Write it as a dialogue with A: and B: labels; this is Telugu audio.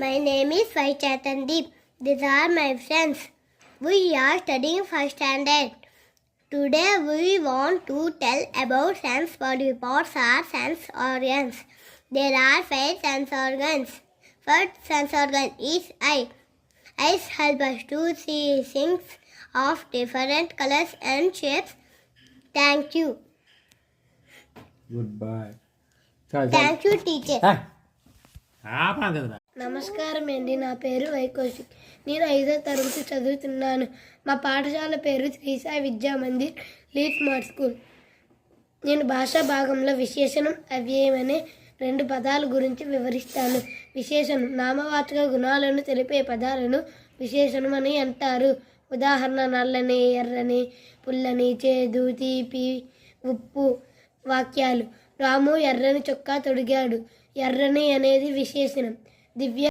A: My name is Vai Chatandeep. These are my friends. We are studying first standard. Today we want to tell about sense body parts or sense organs. There are 5 sense organs. First sense organ is eye. Eyes help us to see things of different colors and shapes. Thank you.
B: Goodbye.
A: Thank you, teacher.
C: నమస్కారం అండి. నా పేరు వైకౌశిక్. నేను 5వ తరగతి చదువుతున్నాను. మా పాఠశాల పేరు Shri Sai Vidya Mandir lead smart school. నేను భాషా భాగంలో విశేషణం అవ్యయం అనే 2 పదాల గురించి వివరిస్తాను. విశేషణం నామవాచక గుణాలను తెలిపే పదాలను విశేషణం అని అంటారు. ఉదాహరణ నల్లని, ఎర్రని, పుల్లని, చేదు, తీపి, ఉప్పు. వాక్యాలు: రాము ఎర్రని చొక్కా తొడిగాడు. ఎర్రని అనేది విశేషణం. దివ్య